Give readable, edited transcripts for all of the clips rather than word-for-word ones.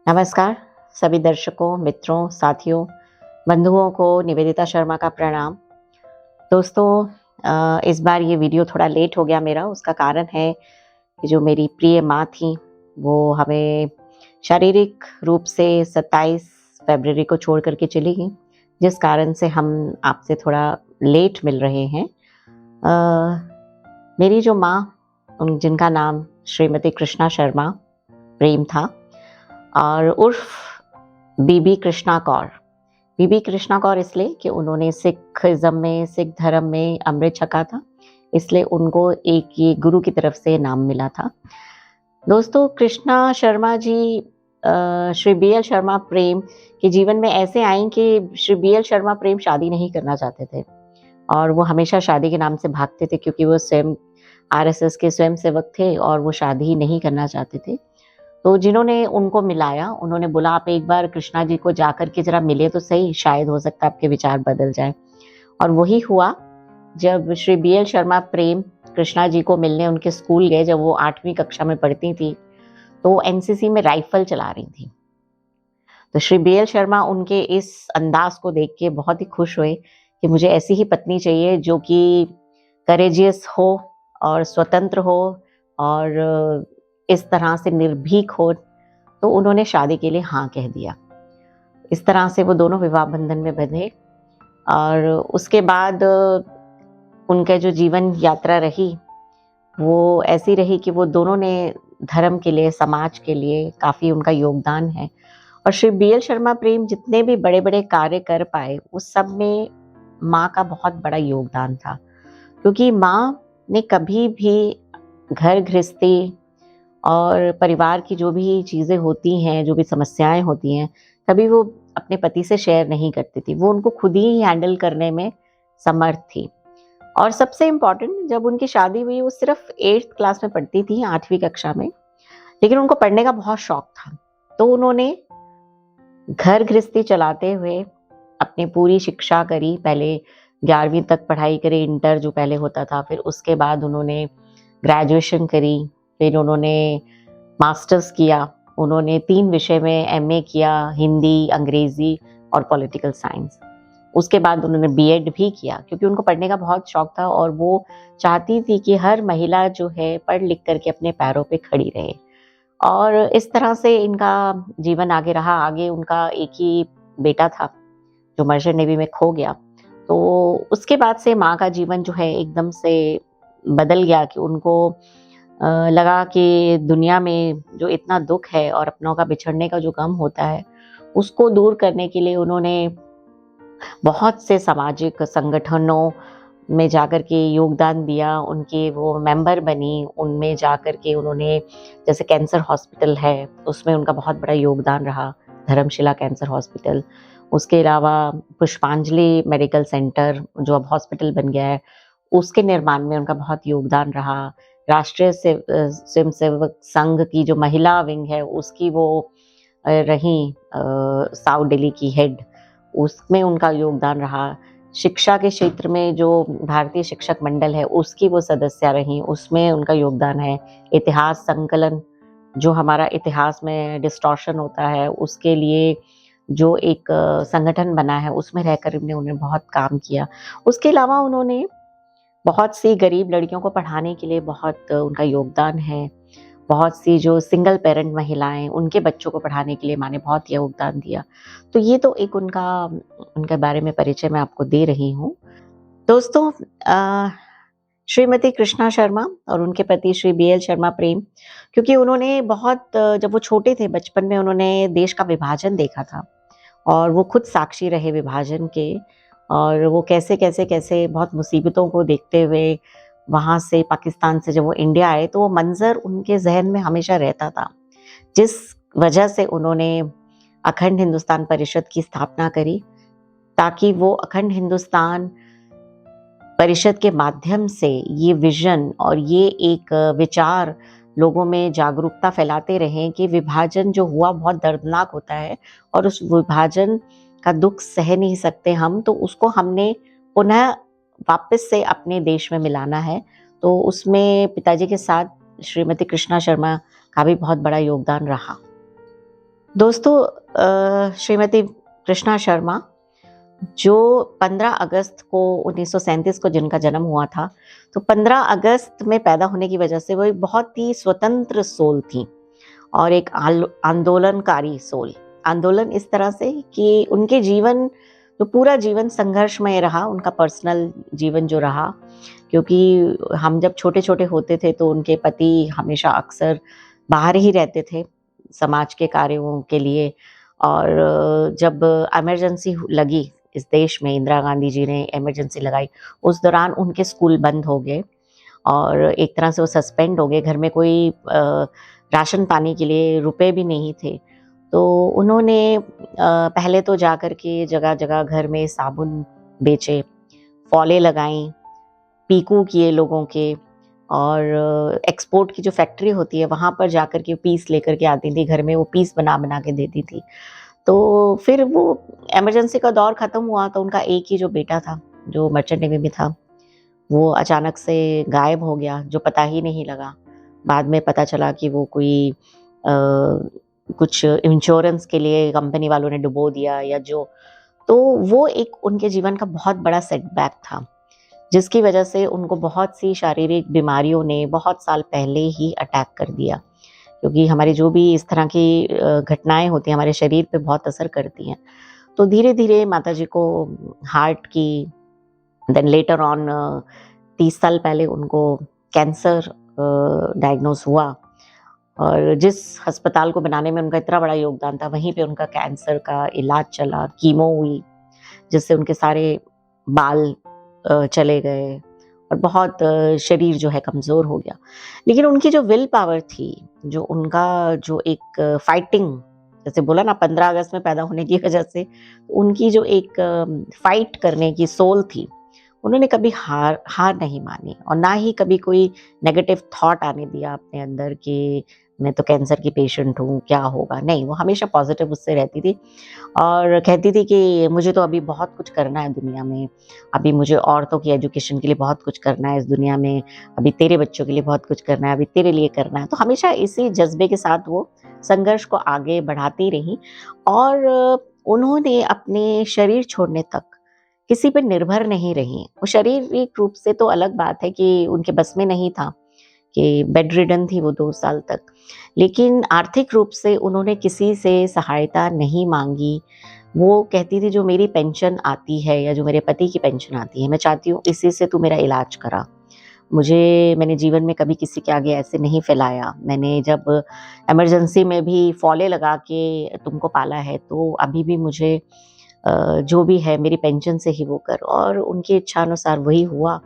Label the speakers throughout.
Speaker 1: नमस्कार सभी दर्शकों, मित्रों, साथियों, बंधुओं को निवेदिता शर्मा का प्रणाम। दोस्तों, इस बार ये वीडियो थोड़ा लेट हो गया मेरा। उसका कारण है कि जो मेरी प्रिय माँ थी, वो हमें शारीरिक रूप से 27 फरवरी को छोड़ कर के चली गईं, जिस कारण से हम आपसे थोड़ा लेट मिल रहे हैं। मेरी जो माँ, जिनका नाम श्रीमती कृष्णा शर्मा प्रेम था और उर्फ बीबी कृष्णा कौर। बीबी कृष्णा कौर इसलिए कि उन्होंने सिख धर्म में अमृत छका था, इसलिए उनको एक ये गुरु की तरफ से नाम मिला था। दोस्तों, कृष्णा शर्मा जी श्री बी एल शर्मा प्रेम के जीवन में ऐसे आई कि श्री बी एल शर्मा प्रेम शादी नहीं करना चाहते थे और वो हमेशा शादी के नाम से भागते थे, क्योंकि वो स्वयं आरएसएस के स्वयं सेवक थे और वो शादी ही नहीं करना चाहते थे। तो जिन्होंने उनको मिलाया, उन्होंने बोला आप एक बार कृष्णा जी को जाकर के जरा मिले तो सही, शायद हो सकता है आपके विचार बदल जाए। और वही हुआ। जब श्री बी एल शर्मा प्रेम कृष्णा जी को मिलने उनके स्कूल गए, जब वो 8वीं कक्षा में पढ़ती थी, तो वो एनसीसी में राइफल चला रही थी। तो श्री बी एल शर्मा उनके इस अंदाज को देख के बहुत ही खुश हुए कि मुझे ऐसी ही पत्नी चाहिए जो कि करेजियस हो और स्वतंत्र हो और इस तरह से निर्भीक हो। तो उन्होंने शादी के लिए हाँ कह दिया। इस तरह से वो दोनों विवाह बंधन में बंधे और उसके बाद उनका जो जीवन यात्रा रही, वो ऐसी रही कि वो दोनों ने धर्म के लिए, समाज के लिए काफ़ी उनका योगदान है। और श्री बी एल शर्मा प्रेम जितने भी बड़े-बड़े कार्य कर पाए, उस सब में माँ का बहुत बड़ा योगदान था, क्योंकि माँ ने कभी भी घर गृहस्थी और परिवार की जो भी चीज़ें होती हैं, जो भी समस्याएँ होती हैं, कभी वो अपने पति से शेयर नहीं करती थी। वो उनको खुद ही हैंडल करने में समर्थ थी। और सबसे इम्पोर्टेंट, जब उनकी शादी हुई, वो सिर्फ़ 8th क्लास में पढ़ती थी, 8वीं कक्षा में, लेकिन उनको पढ़ने का बहुत शौक था। तो उन्होंने घर गृहस्थी चलाते हुए अपनी पूरी शिक्षा करी। पहले 11वीं तक पढ़ाई करी, इंटर जो पहले होता था, फिर उसके बाद उन्होंने ग्रेजुएशन करी, फिर उन्होंने मास्टर्स किया। उन्होंने 3 विषय में एमए किया, हिंदी, अंग्रेजी और पॉलिटिकल साइंस। उसके बाद उन्होंने बीएड भी किया, क्योंकि उनको पढ़ने का बहुत शौक था और वो चाहती थी कि हर महिला जो है पढ़ लिख करके अपने पैरों पे खड़ी रहे। और इस तरह से इनका जीवन आगे रहा। आगे उनका एक ही बेटा था जो मर्चेंट नेवी में खो गया। तो उसके बाद से माँ का जीवन जो है एकदम से बदल गया कि उनको लगा कि दुनिया में जो इतना दुख है और अपनों का बिछड़ने का जो गम होता है, उसको दूर करने के लिए उन्होंने बहुत से सामाजिक संगठनों में जाकर के योगदान दिया। उनके वो मेंबर बनी, उनमें जाकर के उन्होंने, जैसे कैंसर हॉस्पिटल है, उसमें उनका बहुत बड़ा योगदान रहा, धर्मशिला कैंसर हॉस्पिटल। उसके अलावा पुष्पांजलि मेडिकल सेंटर जो अब हॉस्पिटल बन गया है, उसके निर्माण में उनका बहुत योगदान रहा। राष्ट्रीय स्वयंसेवक संघ की जो महिला विंग है, उसकी वो रहीं साउथ दिल्ली की हेड, उसमें उनका योगदान रहा। शिक्षा के क्षेत्र में जो भारतीय शिक्षक मंडल है, उसकी वो सदस्य रहीं, उसमें उनका योगदान है। इतिहास संकलन, जो हमारा इतिहास में डिस्टॉर्शन होता है, उसके लिए जो एक संगठन बना है, उसमें रहकर उन्होंने बहुत काम किया। उसके अलावा उन्होंने बहुत सी गरीब लड़कियों को पढ़ाने के लिए बहुत उनका योगदान है। बहुत सी जो सिंगल पेरेंट महिलाएँ, उनके बच्चों को पढ़ाने के लिए माँ ने बहुत योगदान दिया। तो ये तो एक उनके बारे में परिचय मैं आपको दे रही हूँ। दोस्तों, श्रीमती कृष्णा शर्मा और उनके पति श्री बी एल शर्मा प्रेम, क्योंकि उन्होंने जब वो छोटे थे, बचपन में उन्होंने देश का विभाजन देखा था और वो खुद साक्षी रहे विभाजन के। और वो कैसे बहुत मुसीबतों को देखते हुए वहाँ से, पाकिस्तान से जब वो इंडिया आए, तो वो मंज़र उनके ज़हन में हमेशा रहता था, जिस वजह से उन्होंने अखंड हिंदुस्तान परिषद की स्थापना करी, ताकि वो अखंड हिंदुस्तान परिषद के माध्यम से ये विज़न और ये एक विचार लोगों में जागरूकता फैलाते रहें कि विभाजन जो हुआ बहुत दर्दनाक होता है और उस विभाजन का दुख सह नहीं सकते हम, तो उसको हमने पुनः वापस से अपने देश में मिलाना है। तो उसमें पिताजी के साथ श्रीमती कृष्णा शर्मा का भी बहुत बड़ा योगदान रहा। दोस्तों, श्रीमती कृष्णा शर्मा जो 15 अगस्त को 1937 को जिनका जन्म हुआ था, तो 15 अगस्त में पैदा होने की वजह से वो एक बहुत ही स्वतंत्र सोल थी और एक आंदोलनकारी सोल। आंदोलन इस तरह से कि उनके जीवन, जो पूरा जीवन संघर्षमय रहा, उनका पर्सनल जीवन जो रहा, क्योंकि हम जब छोटे छोटे होते थे तो उनके पति हमेशा अक्सर बाहर ही रहते थे समाज के कार्यों के लिए। और जब इमरजेंसी लगी इस देश में, इंदिरा गांधी जी ने इमरजेंसी लगाई, उस दौरान उनके स्कूल बंद हो गए और एक तरह से वो सस्पेंड हो गए। घर में कोई राशन पानी के लिए रुपए भी नहीं थे। तो उन्होंने पहले तो जाकर के जगह जगह घर में साबुन बेचे, फॉले लगाई, पीकू किए लोगों के, और एक्सपोर्ट की जो फैक्ट्री होती है वहाँ पर जाकर के पीस लेकर के आती थी, घर में वो पीस बना बना के देती थी। तो फिर वो इमरजेंसी का दौर ख़त्म हुआ तो उनका एक ही जो बेटा था, जो मर्चेंट नेवी में था, वो अचानक से गायब हो गया, जो पता ही नहीं लगा। बाद में पता चला कि वो कोई कुछ इंश्योरेंस के लिए कंपनी वालों ने डुबो दिया या जो। तो वो एक उनके जीवन का बहुत बड़ा सेटबैक था, जिसकी वजह से उनको बहुत सी शारीरिक बीमारियों ने बहुत साल पहले ही अटैक कर दिया। क्योंकि हमारी जो भी इस तरह की घटनाएं होती हैं हमारे शरीर पे बहुत असर करती हैं। तो धीरे धीरे माताजी को हार्ट की, देन लेटर ऑन 30 साल पहले उनको कैंसर डायग्नोज हुआ। और जिस अस्पताल को बनाने में उनका इतना बड़ा योगदान था, वहीं पे उनका कैंसर का इलाज चला, कीमो हुई, जिससे उनके सारे बाल चले गए और बहुत शरीर जो है कमज़ोर हो गया। लेकिन उनकी जो विल पावर थी, जो उनका जो एक फाइटिंग, जैसे बोला ना 15 अगस्त में पैदा होने की वजह से उनकी जो एक फाइट करने की सोल थी, उन्होंने कभी हार नहीं मानी और ना ही कभी कोई नेगेटिव थॉट आने दिया अपने अंदर कि मैं तो कैंसर की पेशेंट हूँ, क्या होगा। नहीं, वो हमेशा पॉजिटिव उससे रहती थी और कहती थी कि मुझे तो अभी बहुत कुछ करना है दुनिया में, अभी मुझे औरतों की एजुकेशन के लिए बहुत कुछ करना है इस दुनिया में, अभी तेरे बच्चों के लिए बहुत कुछ करना है, अभी तेरे लिए करना है। तो हमेशा इसी जज्बे के साथ वो संघर्ष को आगे बढ़ाती रही और उन्होंने अपने शरीर छोड़ने तक किसी पर निर्भर नहीं रही। वो शारीरिक रूप से तो अलग बात है कि उनके बस में नहीं था, कि बेड रिडन थी वो 2 साल तक, लेकिन आर्थिक रूप से उन्होंने किसी से सहायता नहीं मांगी। वो कहती थी जो मेरी पेंशन आती है या जो मेरे पति की पेंशन आती है, मैं चाहती हूँ इसी से तू मेरा इलाज करा। मैंने जीवन में कभी किसी के आगे ऐसे नहीं फैलाया। मैंने जब इमरजेंसी में भी फॉले लगा के तुमको पाला है, तो अभी भी मुझे जो भी है मेरी पेंशन से ही वो कर। और उनकी इच्छा अनुसार वही हुआ।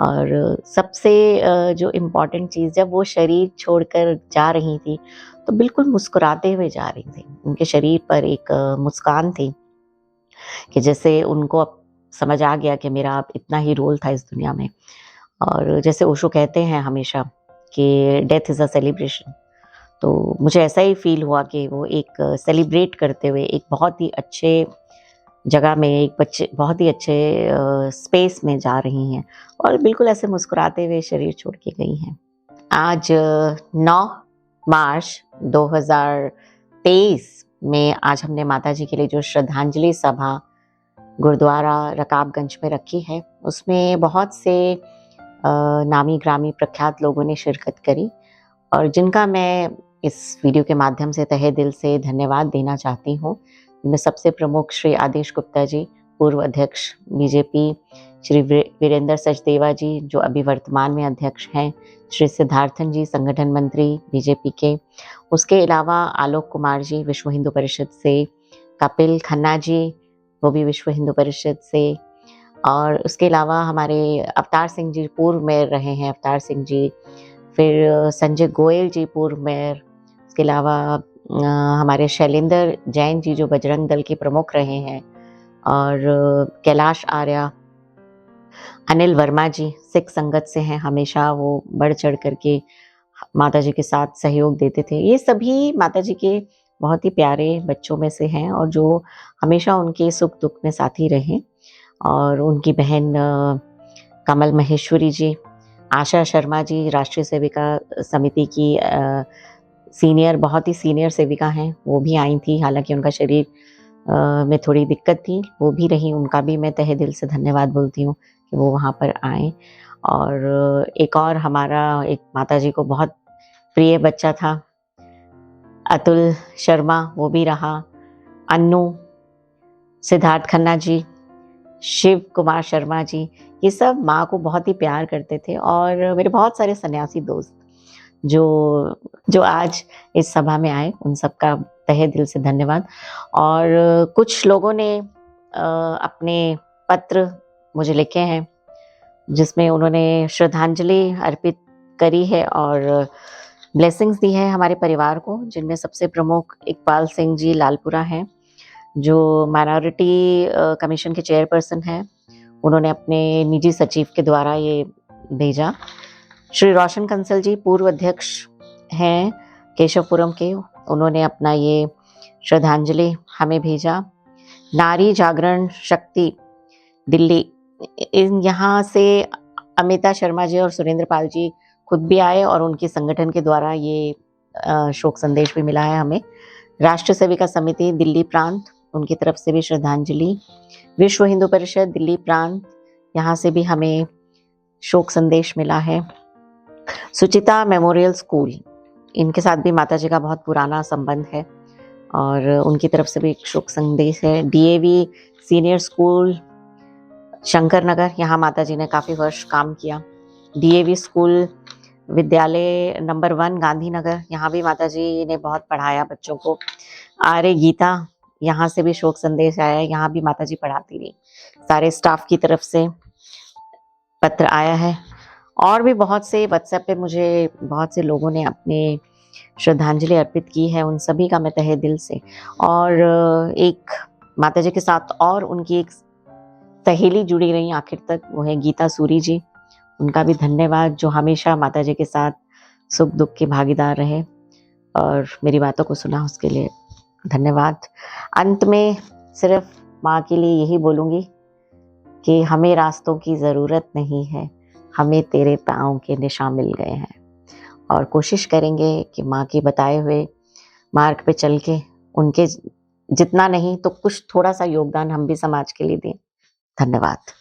Speaker 1: और सबसे जो इम्पोर्टेंट चीज़, जब वो शरीर छोड़कर जा रही थी तो बिल्कुल मुस्कुराते हुए जा रही थी। उनके शरीर पर एक मुस्कान थी कि जैसे उनको अब समझ आ गया कि मेरा अब इतना ही रोल था इस दुनिया में। और जैसे ओशो कहते हैं हमेशा कि डेथ इज़ अ सेलिब्रेशन, तो मुझे ऐसा ही फील हुआ कि वो एक सेलिब्रेट करते हुए एक बहुत ही अच्छे जगह में, एक बहुत ही अच्छे स्पेस में जा रही हैं और बिल्कुल ऐसे मुस्कुराते हुए शरीर छोड़ के गई हैं। आज 9 मार्च 2023 में आज हमने माताजी के लिए जो श्रद्धांजलि सभा गुरुद्वारा रकाबगंज में रखी है, उसमें बहुत से नामी ग्रामी प्रख्यात लोगों ने शिरकत करी और जिनका मैं इस वीडियो के माध्यम से तहे दिल से धन्यवाद देना चाहती हूँ। इनमें सबसे प्रमुख श्री आदेश गुप्ता जी, पूर्व अध्यक्ष बीजेपी, श्री वीरेंद्र सचदेवा जी जो अभी वर्तमान में अध्यक्ष हैं, श्री सिद्धार्थन जी संगठन मंत्री बीजेपी के, उसके अलावा आलोक कुमार जी विश्व हिंदू परिषद से, कपिल खन्ना जी वो भी विश्व हिंदू परिषद से, और उसके अलावा हमारे अवतार सिंह जी पूर्व मेयर रहे हैं, अवतार सिंह जी, फिर संजय गोयल जी पूर्व मेयर, उसके अलावा हमारे शैलेंद्र जैन जी जो बजरंग दल के प्रमुख रहे हैं, और कैलाश आर्या, अनिल वर्मा जी सिख संगत से हैं, हमेशा वो बढ़ चढ़ करके माताजी के साथ सहयोग देते थे। ये सभी माताजी के बहुत ही प्यारे बच्चों में से हैं और जो हमेशा उनके सुख दुख में साथी रहे। और उनकी बहन कमल महेश्वरी जी, आशा शर्मा जी राष्ट्रीय सेविका समिति की बहुत ही सीनियर सेविका हैं, वो भी आई थी। हालांकि उनका शरीर में थोड़ी दिक्कत थी, वो भी रही। उनका भी मैं तहे दिल से धन्यवाद बोलती हूँ कि वो वहाँ पर आए। और एक और हमारा एक माताजी को बहुत प्रिय बच्चा था, अतुल शर्मा, वो भी रहा। अन्नू, सिद्धार्थ खन्ना जी, शिव कुमार शर्मा जी, ये सब माँ को बहुत ही प्यार करते थे। और मेरे बहुत सारे सन्यासी दोस्त जो जो आज इस सभा में आए, उन सबका तहे दिल से धन्यवाद। और कुछ लोगों ने अपने पत्र मुझे लिखे हैं, जिसमें उन्होंने श्रद्धांजलि अर्पित करी है और ब्लेसिंग्स दी है हमारे परिवार को, जिनमें सबसे प्रमुख इकबाल सिंह जी लालपुरा हैं, जो माइनॉरिटी कमीशन के चेयरपर्सन हैं। उन्होंने अपने निजी सचिव के द्वारा ये भेजा। श्री रोशन कंसल जी पूर्व अध्यक्ष हैं केशवपुरम के, उन्होंने अपना ये श्रद्धांजलि हमें भेजा। नारी जागरण शक्ति दिल्ली, यहाँ से अमिता शर्मा जी और सुरेंद्र पाल जी खुद भी आए और उनके संगठन के द्वारा ये शोक संदेश भी मिला है हमें। राष्ट्र सेविका समिति दिल्ली प्रांत, उनकी तरफ से भी श्रद्धांजलि। विश्व हिंदू परिषद दिल्ली प्रांत, यहाँ से भी हमें शोक संदेश मिला है। सुचिता मेमोरियल स्कूल, इनके साथ भी माताजी का बहुत पुराना संबंध है और उनकी तरफ से भी एक शोक संदेश है। DAV senior school Shankar Nagar, यहाँ माताजी ने काफ़ी वर्ष काम किया। डीएवी स्कूल विद्यालय नंबर 1 गांधीनगर, यहाँ भी माताजी ने बहुत पढ़ाया बच्चों को। आर्य गीता, यहाँ से भी शोक संदेश आया है, यहाँ भी माताजी पढ़ाती रही। सारे स्टाफ की तरफ से पत्र आया है। और भी बहुत से व्हाट्सएप पे मुझे बहुत से लोगों ने अपने श्रद्धांजलि अर्पित की है, उन सभी का मैं तहे दिल से। और एक माताजी के साथ और उनकी एक सहेली जुड़ी रही आखिर तक, वो है गीता सूरी जी। उनका भी धन्यवाद, जो हमेशा माताजी के साथ सुख दुख के भागीदार रहे और मेरी बातों को सुना, उसके लिए धन्यवाद। अंत में सिर्फ माँ के लिए यही बोलूँगी कि हमें रास्तों की ज़रूरत नहीं है, हमें तेरे पाँव के निशान मिल गए हैं। और कोशिश करेंगे कि माँ के बताए हुए मार्ग पे चल के उनके जितना नहीं तो कुछ थोड़ा सा योगदान हम भी समाज के लिए दें। धन्यवाद।